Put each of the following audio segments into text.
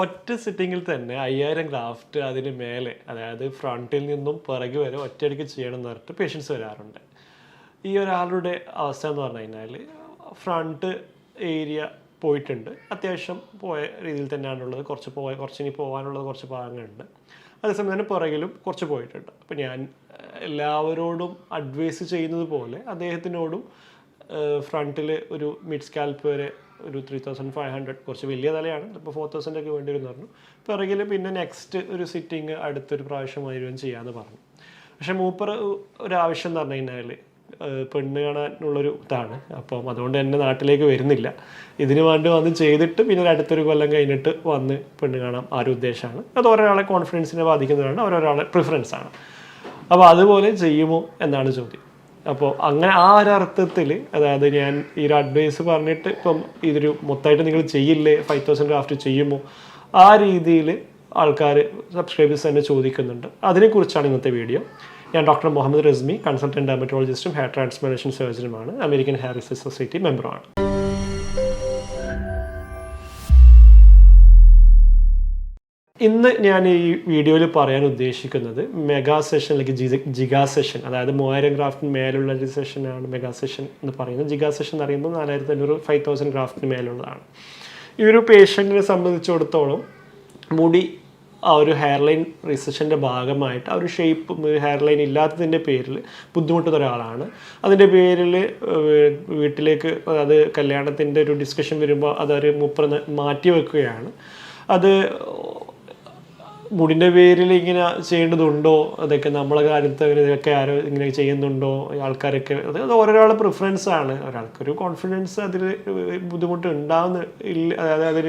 ഒറ്റ സിറ്റിങ്ങിൽ തന്നെ 5000 ഗ്രാഫ്റ്റ് അതിന് മേലെ, അതായത് ഫ്രണ്ടിൽ നിന്നും പിറകു വരെ ഒറ്റയടിക്ക് ചെയ്യണം എന്ന് പറഞ്ഞിട്ട് പേഷ്യൻസ് വരാറുണ്ട്. ഈ ഒരാളുടെ അവസ്ഥ എന്ന് പറഞ്ഞു കഴിഞ്ഞാൽ ഫ്രണ്ട് ഏരിയ പോയിട്ടുണ്ട്, അത്യാവശ്യം പോയ രീതിയിൽ തന്നെയാണുള്ളത്. കുറച്ചിനി പോകാനുള്ളത് കുറച്ച് ഭാഗങ്ങളുണ്ട്. അതേസമയം തന്നെ പുറകിലും കുറച്ച് പോയിട്ടുണ്ട്. അപ്പോൾ ഞാൻ എല്ലാവരോടും അഡ്വൈസ് ചെയ്യുന്നത് പോലെ അദ്ദേഹത്തിനോടും ഫ്രണ്ടിൽ ഒരു മിഡ് സ്കാൽപ്പ് വരെ ഒരു 3500, കുറച്ച് വലിയ തലയാണ്, ഇപ്പോൾ 4000 ഒക്കെ വേണ്ടി വരുമെന്ന് പറഞ്ഞു. പിറകിൽ പിന്നെ നെക്സ്റ്റ് ഒരു സിറ്റിങ് അടുത്തൊരു പ്രാവശ്യം വരുവാൻ ചെയ്യാമെന്ന് പറഞ്ഞു. പക്ഷേ മൂപ്പർ ഒരാവശ്യം എന്ന് പറഞ്ഞു കഴിഞ്ഞാൽ പെണ്ണ് കാണാനുള്ളൊരു ഇതാണ്. അപ്പം അതുകൊണ്ട് തന്നെ നാട്ടിലേക്ക് വരുന്നില്ല. ഇതിന് വേണ്ടി വന്ന് ചെയ്തിട്ട് പിന്നെ അടുത്തൊരു കൊല്ലം കഴിഞ്ഞിട്ട് വന്ന് പെണ്ണ് കാണാം ആ ഒരു ഉദ്ദേശമാണ്. അത് ഒരാളെ കോൺഫിഡൻസിനെ ബാധിക്കുന്നതാണ്, ഓരോരാളെ പ്രിഫറൻസാണ്. അപ്പോൾ അതുപോലെ ചെയ്യുമോ എന്നാണ് ചോദ്യം. അപ്പോൾ അങ്ങനെ ആ ഒരു അർത്ഥത്തിൽ, അതായത് ഞാൻ ഈ ഒരു അഡ്വൈസ് പറഞ്ഞിട്ട് ഇപ്പം ഇതൊരു മൊത്തമായിട്ട് നിങ്ങൾ ചെയ്യില്ലേ, 5000 ഗ്രാഫ്റ്റ് ചെയ്യുമോ, ആ രീതിയിൽ ആൾക്കാർ സബ്സ്ക്രൈബേഴ്സ് തന്നെ ചോദിക്കുന്നുണ്ട്. അതിനെക്കുറിച്ചാണ് ഇന്നത്തെ വീഡിയോ. ഞാൻ ഡോക്ടർ മുഹമ്മദ് റിസ്മി, കൺസൾട്ടൻറ്റ് ഡെർമറ്റോളജിസ്റ്റും ഹെയർ ട്രാൻസ്പ്ലാന്റേഷൻ സർജനുമാണ്. അമേരിക്കൻ ഹെയർ റിസർച്ച് സൊസൈറ്റി മെമ്പറുമാണ്. ഇന്ന് ഞാൻ ഈ വീഡിയോയിൽ പറയാൻ ഉദ്ദേശിക്കുന്നത് മെഗാ സെഷൻ അല്ലെങ്കിൽ ജിഗാ സെഷൻ, അതായത് 3000 ഗ്രാഫ്റ്റിന് മേലുള്ള ഒരു സെഷനാണ് മെഗാ സെഷൻ എന്ന് പറയുന്നത്. ജിഗാ സെഷൻ എന്ന് പറയുമ്പോൾ 4500 5000 ഗ്രാഫ്റ്റിന് മേലുള്ളതാണ്. ഈ ഒരു പേഷ്യൻറ്റിനെ സംബന്ധിച്ചിടത്തോളം മുടി ആ ഒരു ഹെയർ ലൈൻ റിസഷൻ്റെ ഭാഗമായിട്ട് ആ ഒരു ഷേപ്പ് ഹെയർ ലൈൻ ഇല്ലാത്തതിൻ്റെ പേരിൽ ബുദ്ധിമുട്ടുന്ന ഒരാളാണ്. അതിൻ്റെ പേരിൽ വീട്ടിലേക്ക്, അത് കല്യാണത്തിൻ്റെ ഒരു ഡിസ്കഷൻ വരുമ്പോൾ അതൊരു മാറ്റി വെക്കുകയാണ്. അത് മുടിൻ്റെ പേരിൽ ഇങ്ങനെ ചെയ്യേണ്ടതുണ്ടോ, അതൊക്കെ നമ്മളെ കാര്യത്ത് ഇതൊക്കെ ആരോ ഇങ്ങനെ ചെയ്യുന്നുണ്ടോ, ആൾക്കാരൊക്കെ അത് ഓരോരാളുടെ പ്രിഫറൻസാണ്. ഒരാൾക്കൊരു കോൺഫിഡൻസ് അതിൽ ബുദ്ധിമുട്ട് അതായത് അതിൽ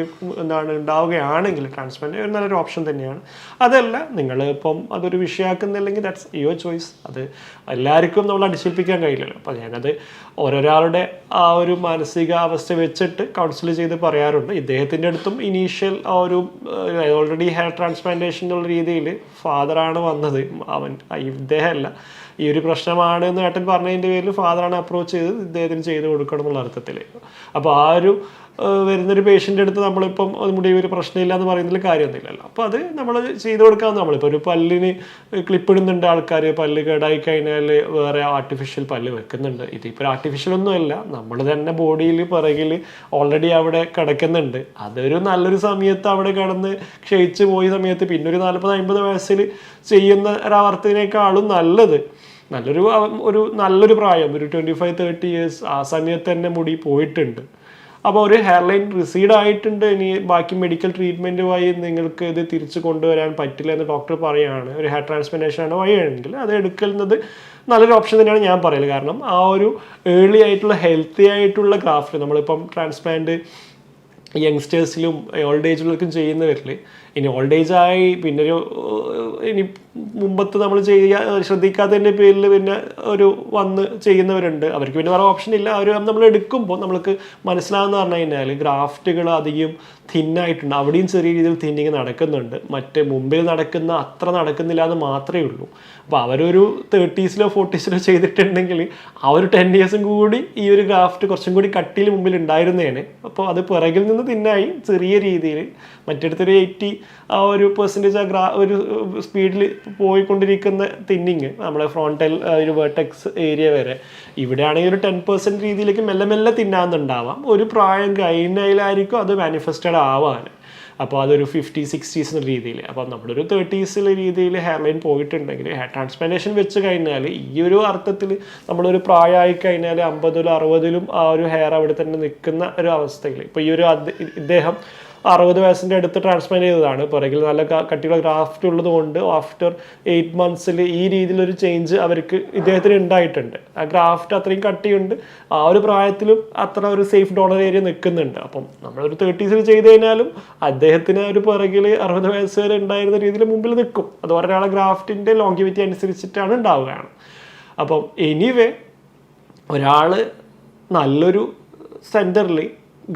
ഉണ്ടാവുകയാണെങ്കിൽ ട്രാൻസ്പ്ലാന്റ് ഒരു നല്ലൊരു ഓപ്ഷൻ തന്നെയാണ്. അതല്ല, നിങ്ങൾ ഇപ്പം അതൊരു വിഷയമാക്കുന്നില്ലെങ്കിൽ ദാറ്റ്സ് യുവർ ചോയ്സ്. അത് എല്ലാവർക്കും നമ്മൾ അടിച്ചേൽപ്പിക്കാൻ കഴിയില്ലല്ലോ. അപ്പോൾ ഞാനത് ഓരോരാളുടെ ആ ഒരു മാനസികാവസ്ഥ വെച്ചിട്ട് കൗൺസിൽ ചെയ്ത് പറയാറുണ്ട്. ഇദ്ദേഹത്തിൻ്റെ അടുത്തും ഇനീഷ്യൽ ആ ഒരു ഓൾറെഡി ഹെയർ ട്രാൻസ്പ്ലാന്റേഷൻ എന്നുള്ള രീതിയിൽ ഫാദറാണ് വന്നത്. ഇദ്ദേഹമല്ല, ഈ ഒരു പ്രശ്നമാണ് എന്ന് ഏട്ടൻ പറഞ്ഞതിൻ്റെ പേരിൽ ഫാദറാണ് അപ്രോച്ച് ചെയ്ത് ഇദ്ദേഹത്തിന് ചെയ്ത് കൊടുക്കണം എന്നുള്ള അർത്ഥത്തിൽ. അപ്പോൾ ആ ഒരു വരുന്നൊരു പേഷ്യൻ്റെ അടുത്ത് നമ്മളിപ്പം മുടി ഒരു പ്രശ്നമില്ല എന്ന് പറയുന്നതിൽ കാര്യമൊന്നുമില്ലല്ലോ. അപ്പോൾ അത് നമ്മൾ ചെയ്ത് കൊടുക്കാമെന്ന്. നമ്മളിപ്പോൾ ഒരു പല്ലിന് ക്ലിപ്പിടുന്നുണ്ട് ആൾക്കാർ, പല്ല് കേടായി കഴിഞ്ഞാൽ വേറെ ആർട്ടിഫിഷ്യൽ പല്ല് വെക്കുന്നുണ്ട്. ഇതിപ്പോൾ ആർട്ടിഫിഷ്യൽ ഒന്നുമല്ല, നമ്മൾ തന്നെ ബോഡിയിൽ പിറകിൽ ഓൾറെഡി അവിടെ കിടക്കുന്നുണ്ട്. അതൊരു നല്ലൊരു സമയത്ത് അവിടെ കിടന്ന് ക്ഷയിച്ച് പോയ സമയത്ത് പിന്നെ ഒരു 40-50 വയസ്സിൽ ചെയ്യുന്ന ഒരവസ്ഥയിനേക്കാളും നല്ലൊരു പ്രായം, ഒരു 25-30 ഇയേഴ്സ്, ആ സമയത്ത് തന്നെ മുടി പോയിട്ടുണ്ട്. അപ്പോൾ ഒരു ഹെയർ ലൈൻ റിസീഡ് ആയിട്ടുണ്ട്, ഇനി ബാക്കി മെഡിക്കൽ ട്രീറ്റ്മെൻറ്റുമായി നിങ്ങൾക്ക് ഇത് തിരിച്ചു കൊണ്ടുവരാൻ പറ്റില്ല എന്ന് ഡോക്ടർ പറയുകയാണ്. ഒരു ഹെയർ ട്രാൻസ്പ്ലാന്റേഷൻ ആണ് വഴിയാണെങ്കിൽ അത് എടുക്കുന്നത് നല്ലൊരു ഓപ്ഷൻ തന്നെയാണ് ഞാൻ പറയുന്നത്. കാരണം ആ ഒരു ഏർലി ആയിട്ടുള്ള ഹെൽത്തി ആയിട്ടുള്ള ഗ്രാഫ്റ്റ് നമ്മളിപ്പം ട്രാൻസ്പ്ലാന്റ് യങ്സ്റ്റേഴ്സിലും ഓൾഡ് ഏജിലൊക്കെ ചെയ്യുന്നവരിൽ, ഇനി ഓൾഡ് ഏജ് ആയി പിന്നെ ഇനി മുമ്പത്ത് നമ്മൾ ശ്രദ്ധിക്കാത്തതിൻ്റെ പേരിൽ പിന്നെ വന്ന് ചെയ്യുന്നവരുണ്ട്. അവർക്ക് പിന്നെ വേറെ ഓപ്ഷൻ ഇല്ല. നമ്മൾ എടുക്കുമ്പോൾ നമ്മൾക്ക് മനസ്സിലാകുന്ന പറഞ്ഞു കഴിഞ്ഞാൽ ഗ്രാഫ്റ്റുകൾ അധികം തിന്നായിട്ടുണ്ട്, അവിടെയും ചെറിയ രീതിയിൽ തിന്നിങ് നടക്കുന്നുണ്ട്. മറ്റേ മുമ്പിൽ നടക്കുന്ന അത്ര നടക്കുന്നില്ല എന്ന് മാത്രമേ ഉള്ളൂ. അപ്പോൾ അവരൊരു 30s-ലോ 40s-ലോ ചെയ്തിട്ടുണ്ടെങ്കിൽ ആ ഒരു 10 ഇയേഴ്സും കൂടി ഈ ഒരു ഗ്രാഫ്റ്റ് കുറച്ചും കൂടി കട്ടിയിൽ മുമ്പിൽ ഉണ്ടായിരുന്നേനെ. അപ്പോൾ അത് പിറകിൽ നിന്ന് തിന്നായി ചെറിയ രീതിയിൽ, മറ്റടുത്തൊരു 80% ഒരു സ്പീഡിൽ പോയിക്കൊണ്ടിരിക്കുന്ന തിന്നിങ് നമ്മളെ ഫ്രോണ്ടൽ ഒരു വെർട്ടെക്സ് ഏരിയ വരെ. ഇവിടെയാണെങ്കിൽ ഒരു 10% രീതിയിലേക്ക് മെല്ലെ തിന്നാന്നുണ്ടാവാം. ഒരു പ്രായം കഴിഞ്ഞാലായിരിക്കും അത് മാനിഫെസ്റ്റഡ് ആവാൻ. അപ്പോൾ അതൊരു 50-60s എന്ന രീതിയിൽ. അപ്പോൾ നമ്മളൊരു 30s രീതിയിൽ ഹെയർ ലൈൻ പോയിട്ടുണ്ടെങ്കിൽ ഹെയർ ട്രാൻസ്പ്ലാന്റേഷൻ വെച്ച് കഴിഞ്ഞാൽ ഈ ഒരു അർത്ഥത്തിൽ നമ്മളൊരു പ്രായമായി കഴിഞ്ഞാൽ 50-ലും 60-ലും ആ ഒരു ഹെയർ അവിടെ തന്നെ നിൽക്കുന്ന ഒരു അവസ്ഥയിൽ. ഇപ്പോൾ ഈ ഒരു ഇദ്ദേഹം 60 വയസ്സിൻ്റെ അടുത്ത് ട്രാൻസ്പ്ലാന്റ് ചെയ്തതാണ്. പിറകിൽ നല്ല കട്ടിയുള്ള ഗ്രാഫ്റ്റ് ഉള്ളത് കൊണ്ട് ആഫ്റ്റർ 8 months ഈ രീതിയിലൊരു ചേഞ്ച് ഇദ്ദേഹത്തിന് ഉണ്ടായിട്ടുണ്ട്. ആ ഗ്രാഫ്റ്റ് അത്രയും കട്ടിയുണ്ട്, ആ ഒരു പ്രായത്തിലും അത്ര ഒരു സേഫ് ഡോണർ ഏരിയ നിൽക്കുന്നുണ്ട്. അപ്പം നമ്മളൊരു 30s ചെയ്ത് കഴിഞ്ഞാലും അദ്ദേഹത്തിന് ഒരു പിറകിൽ 60 വയസ്സ് വരെ ഉണ്ടായിരുന്ന രീതിയിൽ മുമ്പിൽ നിൽക്കും. അത് ഒരാളെ ഗ്രാഫ്റ്റിൻ്റെ ലോങ്കിവിറ്റി അനുസരിച്ചിട്ടാണ് ഉണ്ടാവുകയാണ്. അപ്പം എനിവേ, ഒരാൾ നല്ലൊരു സെൻറ്ററിൽ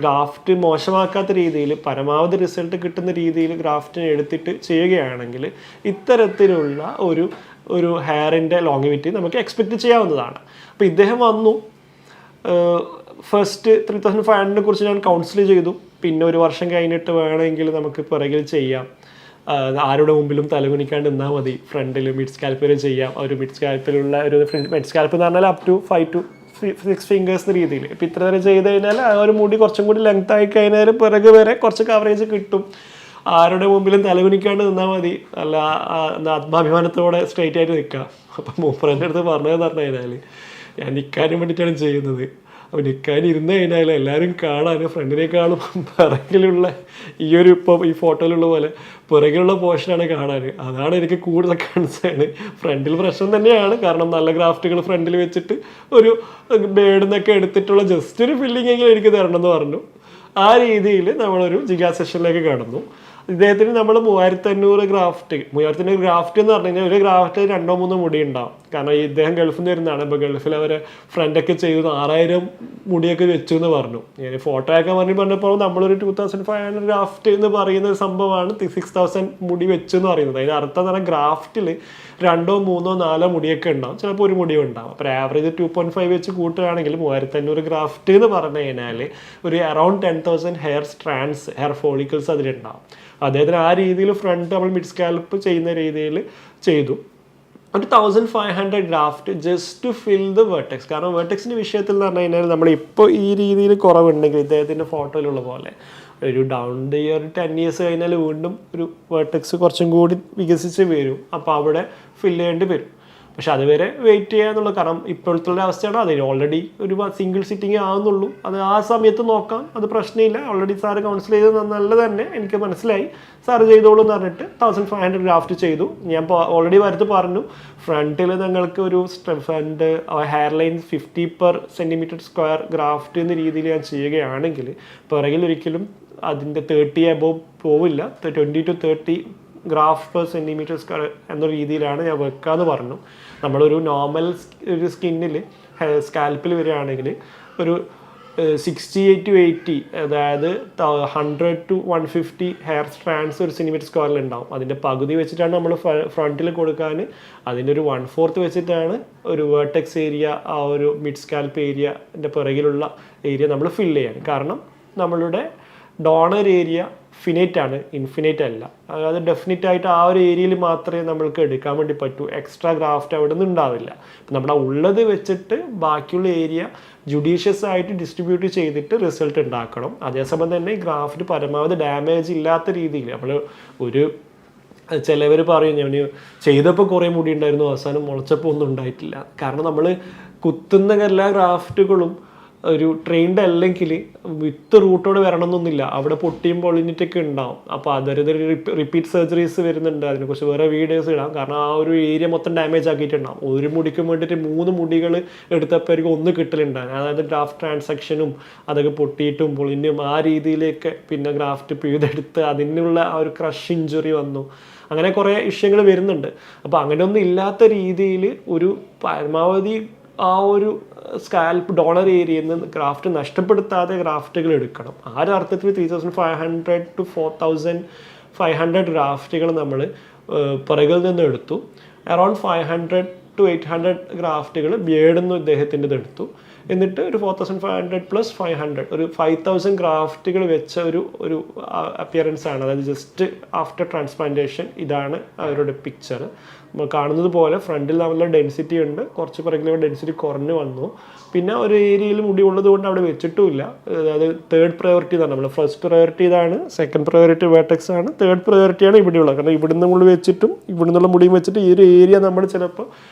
ഗ്രാഫ്റ്റ് മോശമാക്കാത്ത രീതിയിൽ പരമാവധി റിസൾട്ട് കിട്ടുന്ന രീതിയിൽ ഗ്രാഫ്റ്റിനെ എടുത്തിട്ട് ചെയ്യുകയാണെങ്കിൽ ഇത്തരത്തിലുള്ള ഒരു ഹെയറിൻ്റെ ലോങ്ങിവിറ്റി നമുക്ക് എക്സ്പെക്റ്റ് ചെയ്യാവുന്നതാണ്. അപ്പോൾ ഇദ്ദേഹം വന്നു, ഫസ്റ്റ് 3500 കുറിച്ച് ഞാൻ കൗൺസിൽ ചെയ്തു. പിന്നെ 1 വർഷം കഴിഞ്ഞിട്ട് വേണമെങ്കിൽ നമുക്ക് പിറകിൽ ചെയ്യാം, ആരുടെ മുമ്പിലും തലകുനിക്കാണ്ട് നിന്നാൽ മതി, ഫ്രണ്ടിൽ മിഡ് സ്കാൽപ്പിൽ ചെയ്യാം. ഒരു മിഡ് സ്കാൽപ്പിലുള്ള ഒരു മിഡ് സ്കാൽപ്പ് എന്ന് പറഞ്ഞാൽ അപ് ടു 5 to 6 ഫിംഗേഴ്സ് എന്ന രീതിയിൽ. ഇപ്പം ഇത്ര വരെ ചെയ്ത് കഴിഞ്ഞാൽ ആ ഒരു മുടി കുറച്ചും കൂടി ലെങ്ത് ആയി കഴിഞ്ഞാൽ പിറകെ വരെ കുറച്ച് കവറേജ് കിട്ടും. ആരുടെ മുമ്പിലും തലകുനിക്കാണ്ട് നിന്നാൽ മതി, അല്ല ആത്മാഭിമാനത്തോടെ സ്ട്രെയിറ്റ് ആയിട്ട് നിൽക്കാം. അപ്പം മൂപ്പറിൻ്റെ അടുത്ത് പറഞ്ഞതെന്ന് പറഞ്ഞു കഴിഞ്ഞാൽ ഞാൻ നിൽക്കാനും വേണ്ടിയിട്ടാണ് ചെയ്യുന്നത്. അപ്പോൾ നിൽക്കാൻ ഇരുന്ന് കഴിഞ്ഞാൽ എല്ലാവരും കാണാൻ ഫ്രണ്ടിനേക്കാളും പിറകിലുള്ള ഇപ്പോൾ ഈ ഫോട്ടോയിലുള്ള പോലെ പിറകിലുള്ള പോർഷനാണ് കാണാൻ. അതാണ് എനിക്ക് കൂടുതൽ കൺസേൺ. ഫ്രണ്ടിൽ പ്രശ്നം തന്നെയാണ്, കാരണം നല്ല ഗ്രാഫ്റ്റുകൾ ഫ്രണ്ടിൽ വെച്ചിട്ട് ഒരു ബേഡിൽ നിന്നൊക്കെ എടുത്തിട്ടുള്ള ജസ്റ്റ് ഒരു ഫില്ലിംഗ് എങ്കിലും എനിക്ക് തരണം എന്ന് പറഞ്ഞു. ആ രീതിയിൽ നമ്മളൊരു ജിഗാ സെഷനിലേക്ക് കടന്നു. ഇദ്ദേഹത്തിന് നമ്മൾ 3500 ഗ്രാഫ്റ്റ് എന്ന് പറഞ്ഞു കഴിഞ്ഞാൽ ഒരു ഗ്രാഫ്റ്റ് 2-3 മുടി ഉണ്ടാവും. കാരണം ഇദ്ദേഹം ഗൾഫിൽ നിന്ന് വരുന്നതാണ്. ഇപ്പോൾ ഗൾഫിൽ അവരെ ഫ്രണ്ടൊക്കെ ചെയ്ത് 6000 മുടിയൊക്കെ വെച്ചു എന്ന് പറഞ്ഞു. ഞാൻ ഫോട്ടോ ഒക്കെ പറഞ്ഞപ്പോൾ നമ്മളൊരു 2500 ഗ്രാഫ്റ്റ് എന്ന് പറയുന്ന ഒരു സംഭവമാണ് 6000 മുടി വെച്ചു എന്ന് പറയുന്നത്. അതിന് അർത്ഥം തന്നെ ഗ്രാഫ്റ്റിൽ 2, 3, 4 മുടിയൊക്കെ ഉണ്ടാവും, ചിലപ്പോൾ ഒരു മുടിയും ഉണ്ടാവും. അപ്പോൾ ആവറേജ് 2.5 വെച്ച് കൂട്ടുകയാണെങ്കിൽ 3500 ഗ്രാഫ്റ്റ് എന്ന് പറഞ്ഞു കഴിഞ്ഞാൽ ഒരു around 10,000 hair strands, hair follicles അതിലുണ്ടാവും. അദ്ദേഹത്തിന് ആ രീതിയിൽ ഫ്രണ്ട് നമ്മൾ മിഡ് സ്കാൽപ്പ് ചെയ്യുന്ന രീതിയിൽ ചെയ്തു. ഒരു 1500 graft just to fill the vertex. കാരണം വെർട്ടെക്സിൻ്റെ വിഷയത്തിൽ എന്ന് പറഞ്ഞു കഴിഞ്ഞാൽ നമ്മളിപ്പോൾ ഈ രീതിയിൽ കുറവുണ്ടെങ്കിൽ ഇദ്ദേഹത്തിൻ്റെ ഫോട്ടോയിലുള്ള പോലെ ഒരു ഡൗൺ ദ ഇയർ 10 years കഴിഞ്ഞാൽ വീണ്ടും ഒരു വെർട്ടെക്സ് കുറച്ചും കൂടി വികസിച്ച് വരും. അപ്പോൾ അവിടെ ഫില്ല് ചെയ്യേണ്ടി വരും. പക്ഷെ അതുവരെ വെയിറ്റ് ചെയ്യാന്നുള്ളൂ. കാരണം ഇപ്പോഴത്തെ അവസ്ഥയാണ്, അതിന് ഓൾറെഡി ഒരു സിംഗിൾ സിറ്റിംഗ് ആവുന്നുള്ളൂ. അത് ആ സമയത്ത് നോക്കാം, അത് പ്രശ്നമില്ല. ഓൾറെഡി സാറ് കൗൺസിൽ ചെയ്തത് നല്ലത് തന്നെ, എനിക്ക് മനസ്സിലായി. സാറ് ചെയ്തോളൂ എന്ന് പറഞ്ഞിട്ട് 1500 ഗ്രാഫ്റ്റ് ചെയ്തു. ഞാൻ ഓൾറെഡി വരത്ത് പറഞ്ഞു, ഫ്രണ്ടിൽ നിങ്ങൾക്ക് ഒരു front hair line 50/cm² graft എന്ന രീതിയിൽ ഞാൻ ചെയ്യുകയാണെങ്കിൽ പിറകിൽ ഒരിക്കലും അതിൻ്റെ 30 above പോവില്ല. 20 to 30 ഗ്രാഫ്/cm² എന്ന രീതിയിലാണ് ഞാൻ വെക്കാമെന്ന് പറഞ്ഞു. നമ്മളൊരു നോർമൽ ഒരു സ്കിന്നിൽ സ്കാൽപ്പിൽ വരികയാണെങ്കിൽ ഒരു 68 to 80, അതായത് 100 to 150 ഹെയർ സ്ട്രാൻഡ്സ് ഒരു cm² ഉണ്ടാവും. അതിൻ്റെ പകുതി വെച്ചിട്ടാണ് നമ്മൾ ഫ്രണ്ടിൽ കൊടുക്കാൻ. അതിൻ്റെ ഒരു 1/4 വെച്ചിട്ടാണ് ഒരു വേർട്ടെക്സ് ഏരിയ, ആ ഒരു മിഡ് സ്കാൽപ്പ് ഏരിയൻ്റെ പിറകിലുള്ള ഏരിയ നമ്മൾ ഫില്ല് ചെയ്യാൻ. കാരണം നമ്മളുടെ ഡോണർ ഏരിയ ഫിനൈറ്റ് ആണ്, ഇൻഫിനൈറ്റ് അല്ല. അതായത് ഡെഫിനറ്റ് ആയിട്ട് ആ ഒരു ഏരിയയിൽ മാത്രമേ നമ്മൾക്ക് എടുക്കാൻ വേണ്ടി പറ്റൂ. എക്സ്ട്രാ ഗ്രാഫ്റ്റ് അവിടെ നിന്ന് ഉണ്ടാവില്ല. അപ്പം നമ്മുടെ ഉള്ളത് വെച്ചിട്ട് ബാക്കിയുള്ള ഏരിയ ജുഡീഷ്യസ് ആയിട്ട് ഡിസ്ട്രിബ്യൂട്ട് ചെയ്തിട്ട് റിസൾട്ട് ഉണ്ടാക്കണം. അതേസമയം തന്നെ ഗ്രാഫ്റ്റ് പരമാവധി ഡാമേജ് ഇല്ലാത്ത രീതിയിൽ നമ്മൾ ഒരു ചിലവർ പറയും ഞാൻ ചെയ്തപ്പോൾ കുറേ മുടി ഉണ്ടായിരുന്നു, അവസാനം മുളച്ചപ്പോൾ ഒന്നും ഉണ്ടായിട്ടില്ല. കാരണം നമ്മൾ കുത്തുന്ന എല്ലാ ഗ്രാഫ്റ്റുകളും ഒരു ട്രെയിൻഡ് അല്ലെങ്കിൽ വിത്ത് റൂട്ടോടെ വരണമെന്നൊന്നുമില്ല. അവിടെ പൊട്ടിയും പൊളിഞ്ഞിട്ടൊക്കെ ഉണ്ടാവും. അപ്പോൾ അതൊരു റിപ്പീറ്റ് സർജറീസ് വരുന്നുണ്ട്. അതിനെക്കുറിച്ച് വേറെ വീഡിയോസ് ഇടാം. കാരണം ആ ഒരു ഏരിയ മൊത്തം ഡാമേജ് ആക്കിയിട്ടുണ്ടാവും. ഒരു മുടിക്ക് വേണ്ടിയിട്ട് 3 മുടികൾ എടുത്തപ്പോഴേക്കും 1 കിട്ടലുണ്ടാകും. അതായത് ഗ്രാഫ്റ്റ് ട്രാൻസാക്ഷനും അതൊക്കെ പൊട്ടിയിട്ടും പൊളിഞ്ഞും ആ രീതിയിലേക്ക് പിന്നെ ഗ്രാഫ്റ്റ് പിഴുതെടുത്ത് അതിനുള്ള ആ ഒരു ക്രഷ് ഇഞ്ചുറി വന്നു. അങ്ങനെ കുറേ വിഷയങ്ങൾ വരുന്നുണ്ട്. അപ്പോൾ അങ്ങനെയൊന്നും ഇല്ലാത്ത രീതിയിൽ ഒരു പരമാവധി ആ ഒരു സ്കാൽപ്പ് ഡോണർ ഏരിയയിൽ നിന്ന് ഗ്രാഫ്റ്റ് നഷ്ടപ്പെടുത്താതെ ഗ്രാഫ്റ്റുകൾ എടുക്കണം. ആ ഒരു അർത്ഥത്തിൽ 3500 to 4500 ഗ്രാഫ്റ്റുകൾ നമ്മൾ പിറകിൽ നിന്ന് എടുത്തു. അറൗണ്ട് 500 to 800 ഗ്രാഫ്റ്റുകൾ ബിയേഡിൽ നിന്ന് ഇദ്ദേഹത്തിൻ്റെത് എടുത്തു. എന്നിട്ട് ഒരു 4500 + 500 ഒരു 5000 ഗ്രാഫ്റ്റുകൾ വെച്ച ഒരു അപ്പിയറൻസ് ആണ്. അതായത് ജസ്റ്റ് ആഫ്റ്റർ ട്രാൻസ്പ്ലാന്റേഷൻ ഇതാണ് അവരുടെ പിക്ചർ. നമ്മൾ കാണുന്നത് പോലെ ഫ്രണ്ടിൽ നല്ല ഡെൻസിറ്റി ഉണ്ട്, കുറച്ച് പിറകിൽ ഡെൻസിറ്റി കുറഞ്ഞു വന്നു. പിന്നെ ഒരു ഏരിയയിൽ മുടി ഉള്ളത് കൊണ്ട് അവിടെ വെച്ചിട്ടുമില്ല. അതായത് 3rd പ്രയോറിറ്റി ഇതാണ്. നമ്മൾ ഫസ്റ്റ് പ്രയോറിറ്റി ഇതാണ്, 2nd പ്രയോറിറ്റി വേർട്ടെക്സ് ആണ്, 3rd പ്രയോറിറ്റിയാണ് ഇവിടെയുള്ളത്. കാരണം ഇവിടുന്ന് നമ്മൾ വെച്ചിട്ടും ഇവിടുന്നുള്ള മുടിയും വെച്ചിട്ട് ഈ ഒരു ഏരിയ നമ്മൾ ചിലപ്പോൾ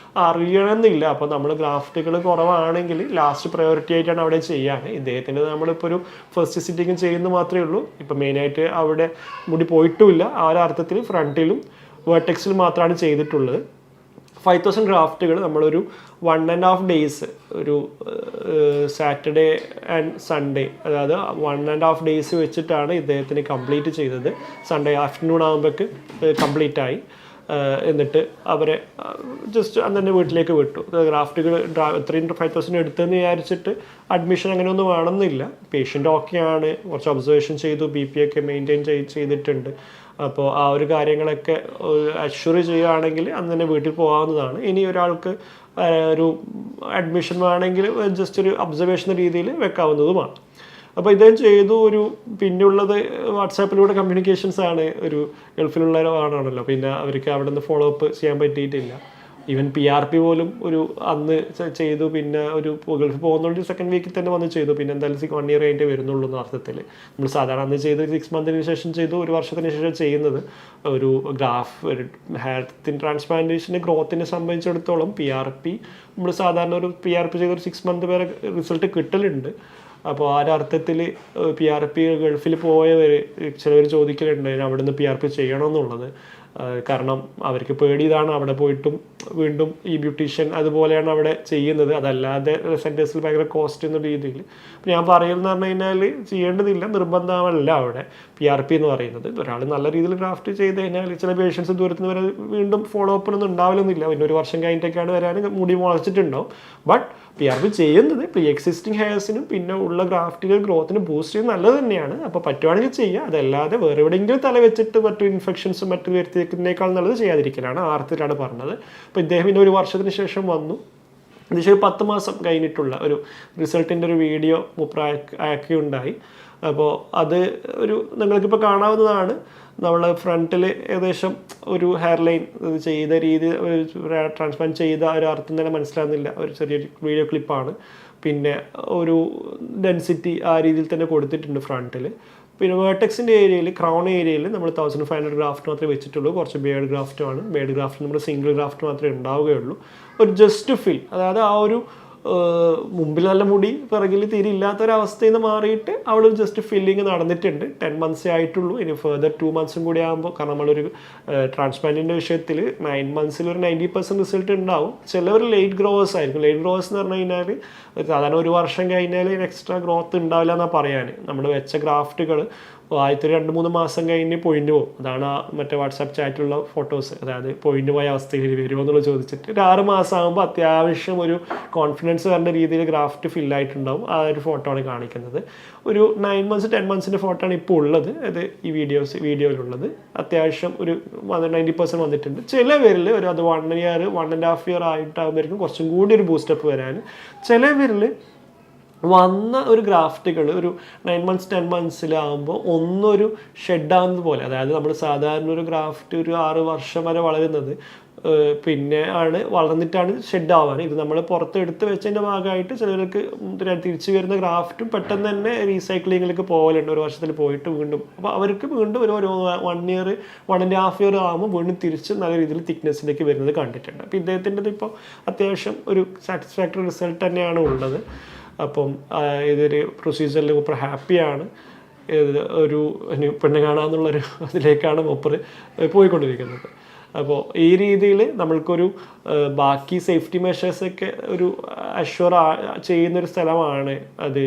അറിയണമെന്നില്ല. അപ്പോൾ നമ്മൾ ഗ്രാഫ്റ്റുകൾ കുറവാണെങ്കിൽ ലാസ്റ്റ് പ്രയോറിറ്റി ആയിട്ടാണ് അവിടെ ചെയ്യാൻ. ഇദ്ദേഹത്തിൻ്റെ നമ്മളിപ്പോൾ ഒരു ഫസ്റ്റ് സിറ്റിംഗ് ചെയ്യുന്നത് മാത്രമേ ഉള്ളൂ. ഇപ്പം മെയിനായിട്ട് അവിടെ മുടി പോയിട്ടുമില്ല. ആ ഒരു അർത്ഥത്തിൽ ഫ്രണ്ടിലും വേർട്ടെക്സിൽ മാത്രമാണ് ചെയ്തിട്ടുള്ളത്. 5000 ഗ്രാഫ്റ്റുകൾ നമ്മളൊരു 1.5 days, ഒരു സാറ്റർഡേ ആൻഡ് സൺഡേ, അതായത് 1.5 days വെച്ചിട്ടാണ് ഇദ്ദേഹത്തിന് കംപ്ലീറ്റ് ചെയ്തത്. സൺഡേ ആഫ്റ്റർനൂൺ ആകുമ്പോഴേക്ക് കംപ്ലീറ്റ് ആയി. എന്നിട്ട് അവരെ ജസ്റ്റ് അന്ന് തന്നെ വീട്ടിലേക്ക് വിട്ടു. ഗ്രാഫ്റ്റുകൾ 5,000 എടുത്തെന്ന് വിചാരിച്ചിട്ട് അഡ്മിഷൻ അങ്ങനെയൊന്നും വേണമെന്നില്ല. പേഷ്യൻ്റ് ഓക്കെയാണ്, കുറച്ച് ഒബ്സർവേഷൻ ചെയ്തു, BP ഒക്കെ മെയിൻറ്റെയിൻ ചെയ്തിട്ടുണ്ട്. അപ്പോൾ ആ ഒരു കാര്യങ്ങളൊക്കെ അഷ്വർ ചെയ്യുകയാണെങ്കിൽ അന്ന് തന്നെ വീട്ടിൽ പോകാവുന്നതാണ്. ഇനി ഒരാൾക്ക് ഒരു അഡ്മിഷൻ വേണമെങ്കിൽ ജസ്റ്റ് ഒരു ഒബ്സർവേഷൻ രീതിയിൽ വെക്കാവുന്നതുമാണ്. അപ്പോൾ ഇദ്ദേഹം ചെയ്തു. പിന്നെയുള്ളത് വാട്സാപ്പിലൂടെ കമ്മ്യൂണിക്കേഷൻസ് ആണ്. ഒരു ഗൾഫിലുള്ളവരാണല്ലോ, പിന്നെ അവർക്ക് അവിടെ നിന്ന് ഫോളോ അപ്പ് ചെയ്യാൻ പറ്റിയിട്ടില്ല. ഈവൻ PRP പോലും അന്ന് ചെയ്തു. പിന്നെ ഗൾഫിൽ പോകുന്നതുകൊണ്ട് സെക്കൻഡ് വീക്കിൽ തന്നെ വന്ന് ചെയ്തു. പിന്നെ എന്തായാലും 1 year കഴിഞ്ഞിട്ട് വരുന്നുള്ളൂ എന്ന അർത്ഥത്തിൽ. നമ്മൾ സാധാരണ അന്ന് ചെയ്ത് 6 months ശേഷം ചെയ്തു, 1 വർഷത്തിന് ശേഷം ചെയ്യുന്നത്. ഹെയർ തിൻ ട്രാൻസ്പ്ലാന്റേഷന് ഗ്രോത്തിനെ സംബന്ധിച്ചിടത്തോളം PRP നമ്മൾ സാധാരണ PRP ചെയ്ത 6 months വരെ റിസൾട്ട് കിട്ടലുണ്ട്. അപ്പോൾ ആ ഒരർത്ഥത്തിൽ PRP ഗൾഫിൽ പോയവർ ചിലവർ ചോദിക്കലുണ്ട് അവിടുന്ന് PRP ചെയ്യണമെന്നുള്ളത്. കാരണം അവർക്ക് പേടി ഇതാണ്, അവിടെ പോയിട്ടും വീണ്ടും ഈ ബ്യൂട്ടീഷ്യൻ അതുപോലെയാണ് അവിടെ ചെയ്യുന്നത്, അതല്ലാതെ സെൻറ്റേഴ്സിൽ ഭയങ്കര കോസ്റ്റ് എന്ന രീതിയിൽ. അപ്പോൾ ഞാൻ പറയുന്നത് പറഞ്ഞു കഴിഞ്ഞാൽ ചെയ്യേണ്ടതില്ല, നിർബന്ധമല്ല അവിടെ PRP എന്ന് പറയുന്നത്. ഒരാൾ നല്ല രീതിയിൽ ഗ്രാഫ്റ്റ് ചെയ്ത് കഴിഞ്ഞാൽ ചില പേഷ്യൻസ് ദൂരത്തിന് വരെ വീണ്ടും ഫോളോ അപ്പിനൊന്നും ഉണ്ടാവില്ലെന്നില്ല. പിന്നെ 1 വർഷം കഴിഞ്ഞിട്ടൊക്കെയാണ് വരാൻ മുടി മുളച്ചിട്ടുണ്ടാവും. ബട്ട് PRP ചെയ്യുന്നത് പ്രീ എക്സിസ്റ്റിംഗ് ഹെയർസിനും പിന്നെ ഉള്ള ഗ്രാഫ്റ്റുകൾ ഗ്രോത്തിന് ബൂസ്റ്റ് ചെയ്യുന്നത് നല്ലത് തന്നെയാണ്. അപ്പോൾ പറ്റുവാണെങ്കിൽ ചെയ്യുക, അതല്ലാതെ വേറെ എവിടെയെങ്കിലും തല വെച്ചിട്ട് മറ്റു ഇൻഫെക്ഷൻസും മറ്റു വരുത്തിയേക്കുന്നതിനേക്കാൾ നല്ലത് ചെയ്യാതിരിക്കലാണ്. ആ അർത്ഥത്തിലാണ് പറഞ്ഞത്. അപ്പോൾ ഇദ്ദേഹം പിന്നെ 1 വർഷത്തിന് ശേഷം വന്നു. ഏകദേശം 10 മാസം കഴിഞ്ഞിട്ടുള്ള റിസൾട്ടിൻ്റെ വീഡിയോ അയക്കുകയുണ്ടായി. അപ്പോൾ അത് നിങ്ങൾക്കിപ്പോൾ കാണാവുന്നതാണ്. നമ്മൾ ഫ്രണ്ടിൽ ഏകദേശം ഹെയർ ലൈൻ ചെയ്ത രീതി ട്രാൻസ്പ്ലാന്റ് ചെയ്ത അർത്ഥം തന്നെ മനസ്സിലാകുന്നില്ല. ചെറിയൊരു വീഡിയോ ക്ലിപ്പാണ്. പിന്നെ ഡെൻസിറ്റി ആ രീതിയിൽ തന്നെ കൊടുത്തിട്ടുണ്ട് ഫ്രണ്ടിൽ. പിന്നെ വേർട്ടെക്സിൻ്റെ ഏരിയയിൽ, ക്രൗൺ ഏരിയയിൽ നമ്മൾ 1500 ഗ്രാഫ്റ്റ് മാത്രമേ വെച്ചിട്ടുള്ളൂ. കുറച്ച് ബേഡ് ഗ്രാഫ്റ്റുമാണ്. ബേഡ് ഗ്രാഫ്റ്റ് നമ്മൾ സിംഗിൾ ഗ്രാഫ്റ്റ് മാത്രമേ ഉണ്ടാവുകയുള്ളൂ. ജസ്റ്റ് ഫിൽ, അതായത് ആ മുമ്പിൽ നല്ല മുടി പിറകിൽ തീരെ ഇല്ലാത്തൊരവസ്ഥയിൽ നിന്ന് മാറിയിട്ട് അവിടെ ജസ്റ്റ് ഫില്ലിങ് നടന്നിട്ടുണ്ട്. 10 months ആയിട്ടുള്ളൂ. ഇനി ഫെർദർ 2 months കൂടി ആകുമ്പോൾ, കാരണം നമ്മളൊരു ട്രാൻസ്പ്ലാന്റിൻ്റെ വിഷയത്തിൽ 9 months 90% റിസൾട്ട് ഉണ്ടാവും. ചിലവർ ലേറ്റ് ഗ്രോവേഴ്സ് ആയിരിക്കും. ലേറ്റ് ഗ്രോവേഴ്സ് എന്ന് പറഞ്ഞു കഴിഞ്ഞാൽ സാധാരണ 1 വർഷം കഴിഞ്ഞാൽ എക്സ്ട്രാ ഗ്രോത്ത് ഉണ്ടാവില്ല എന്നാണ് പറയാൻ. നമ്മൾ വെച്ച ഗ്രാഫ്റ്റുകൾ ആദ്യത്തെ 2-3 മാസം കഴിഞ്ഞ് പൊയിന്റ് പോകും. അതാണ് മറ്റേ വാട്സാപ്പ് ചാറ്റിലുള്ള ഫോട്ടോസ്. അതായത് പൊയിന്റ് പോയ അവസ്ഥയിൽ വരുമോ എന്നുള്ളത് ചോദിച്ചിട്ട് 6 മാസം ആകുമ്പോൾ അത്യാവശ്യം കോൺഫിഡൻസ് വരേണ്ട രീതിയിൽ ഗ്രാഫ്റ്റ് ഫില്ലായിട്ടുണ്ടാവും. ആ ഫോട്ടോ ആണ് കാണിക്കുന്നത്. 9 months 10 months ഫോട്ടോ ആണ് ഇപ്പോൾ ഉള്ളത്. അത് ഈ വീഡിയോയിലുള്ളത്. അത്യാവശ്യം 90% വന്നിട്ടുണ്ട്. ചില പേരിൽ അത് 1 year 1.5 year ആയിട്ടാകുമ്പോഴേക്കും കുറച്ചും കൂടി ബൂസ്റ്റപ്പ് വരാൻ. ചില പേരിൽ വന്ന ഗ്രാഫ്റ്റുകൾ 9 months 10 monthsലാകുമ്പോൾ ഒന്നൊരു ഷെഡാകുന്നത് പോലെ, അതായത് നമ്മൾ സാധാരണ ഗ്രാഫ്റ്റ് 6 വർഷം വരെ വളരുന്നത് പിന്നെ വളർന്നിട്ടാണ് ഷെഡ് ആവാൻ. ഇത് നമ്മൾ പുറത്തെടുത്ത് വെച്ചതിൻ്റെ ഭാഗമായിട്ട് ചിലർക്ക് തിരിച്ചു വരുന്ന ഗ്രാഫ്റ്റും പെട്ടെന്ന് തന്നെ റീസൈക്ലിങ്ങിലേക്ക് പോകലുണ്ട്. 1 വർഷത്തിൽ പോയിട്ട് വീണ്ടും. അപ്പോൾ അവർക്ക് വീണ്ടും 1 year 1.5 year ആകുമ്പോൾ വീണ്ടും തിരിച്ച് നല്ല രീതിയിൽ തിക്നെസ്സിലേക്ക് വരുന്നത് കണ്ടിട്ടുണ്ട്. അപ്പോൾ ഇദ്ദേഹത്തിൻ്റെത് ഇപ്പോൾ അത്യാവശ്യം സാറ്റിസ്ഫാക്ടറി റിസൾട്ട് തന്നെയാണ് ഉള്ളത്. അപ്പം ഇതൊരു പ്രൊസീജിയറിൽ മൂപ്പർ ഹാപ്പിയാണ്. പെണ്ണ് കാണാമെന്നുള്ളൊരു അതിലേക്കാണ് മൂപ്പർ പോയിക്കൊണ്ടിരിക്കുന്നത്. അപ്പോൾ ഈ രീതിയിൽ നമ്മൾക്കൊരു ബാക്കി സേഫ്റ്റി മെഷേഴ്സൊക്കെ അഷ്വർ ചെയ്യുന്നൊരു സ്ഥലമാണ്. അത്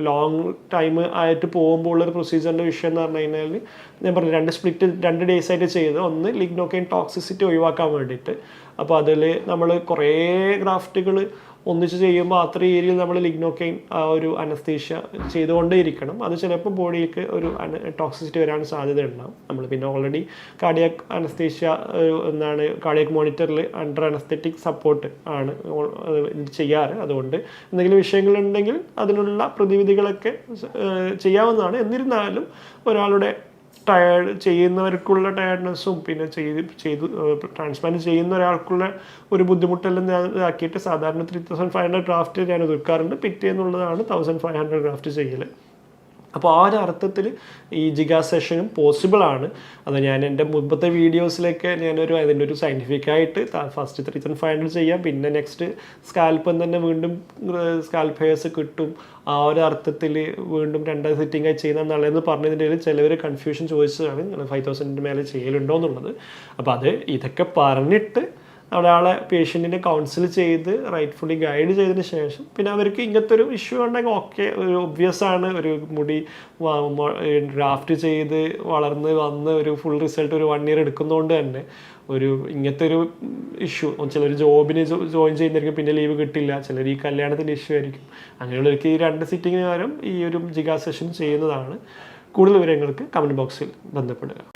ലോങ് ടൈം ആയിട്ട് പോകുമ്പോൾ ഉള്ളൊരു പ്രൊസീജിയറിൻ്റെ വിഷയം എന്ന് പറഞ്ഞു കഴിഞ്ഞാൽ ഞാൻ പറഞ്ഞു 2 days ആയിട്ട് ചെയ്ത്. ഒന്ന് ലിഗ്നോക്കൈൻ ടോക്സിസിറ്റി ഒഴിവാക്കാൻ വേണ്ടിയിട്ട്. അപ്പോൾ അതിൽ നമ്മൾ കുറേ ഗ്രാഫ്റ്റുകൾ ഒന്നിച്ച് ചെയ്യുമ്പോൾ അത്ര ഏരിയയിൽ നമ്മൾ ലിഗ്നോക്കൈൻ അനസ്തീഷ്യ ചെയ്തുകൊണ്ടേ ഇരിക്കണം. അത് ചിലപ്പോൾ ബോഡിക്ക് ടോക്സിസിറ്റി വരാൻ സാധ്യത ഉണ്ടാകും. നമ്മൾ പിന്നെ ഓൾറെഡി കാർഡിയാക് അനസ്തീഷ്യ കാർഡിയാക് മോണിറ്ററിൽ അണ്ടർ അനസ്തെറ്റിക് സപ്പോർട്ട് ആണ് ചെയ്യാറ്. അതുകൊണ്ട് എന്തെങ്കിലും വിഷയങ്ങളുണ്ടെങ്കിൽ അതിനുള്ള പ്രതിവിധികളൊക്കെ ചെയ്യാവുന്നതാണ്. എന്നിരുന്നാലും ഒരാളുടെ ചെയ്യുന്നവർക്കുള്ള ടയർഡ്നെസ്സും പിന്നെ ചെയ്തു ട്രാൻസ്പ്ലാന്റ് ചെയ്യുന്ന ഒരാൾക്കുള്ള ബുദ്ധിമുട്ടെല്ലാം ഇതാക്കിയിട്ട് സാധാരണ 3500 ഗ്രാഫ്റ്റ് ഞാൻ ഒതുക്കാറുണ്ട്. പിറ്റേന്നുള്ളതാണ് 1500 ഗ്രാഫ്റ്റ് ചെയ്യൽ. അപ്പോൾ ആ അർത്ഥത്തിൽ ഈ ജിഗാ സെഷനും പോസിബിളാണ്. അത് ഞാൻ എൻ്റെ മുമ്പത്തെ വീഡിയോസിലൊക്കെ അതിൻ്റെ സയൻറ്റിഫിക്കായിട്ട് ഫസ്റ്റ് 3500 ചെയ്യാം. പിന്നെ നെക്സ്റ്റ് സ്കാൽപ്പ് തന്നെ വീണ്ടും സ്കാൽപ്പ് ഹെയർസ് കിട്ടും. ആ അർത്ഥത്തിൽ വീണ്ടും 2 സിറ്റിംഗ് ആയി ചെയ്യുന്ന നല്ലതെന്ന് പറഞ്ഞതിൻ്റെ ചിലവർ കൺഫ്യൂഷൻ ചോദിച്ചതാണ് 5000 മേലെ ചെയ്യലുണ്ടോ എന്നുള്ളത്. അപ്പോൾ ഇതൊക്കെ പറഞ്ഞിട്ട് ഒരാളെ പേഷ്യൻറ്റിനെ കൗൺസിൽ ചെയ്ത് റൈറ്റ്ഫുള്ളി ഗൈഡ് ചെയ്തതിന് ശേഷം പിന്നെ അവർക്ക് ഇങ്ങനത്തെ ഇഷ്യൂ ഉണ്ടെങ്കിൽ ഓക്കെ, ഒബ്വിയസ് ആണ്. മുടി ഗ്രാഫ്റ്റ് ചെയ്ത് വളർന്ന് വന്ന് ഫുൾ റിസൾട്ട് 1 year എടുക്കുന്നതുകൊണ്ട് തന്നെ ഇങ്ങനത്തെ ഇഷ്യൂ ചിലർ ജോബിന് ജോയിൻ ചെയ്യുന്നതായിരിക്കും, പിന്നെ ലീവ് കിട്ടില്ല. ചിലർ ഈ കല്യാണത്തിൻ്റെ ഇഷ്യൂ ആയിരിക്കും. അങ്ങനെയുള്ളവർക്ക് ഈ 2 സിറ്റിങ്ങിന് പകരം ഈ ജിഗാ സെഷൻ ചെയ്യുന്നതാണ് കൂടുതൽ വിവരങ്ങൾക്ക് കമൻറ്റ് ബോക്സിൽ ബന്ധപ്പെടുക.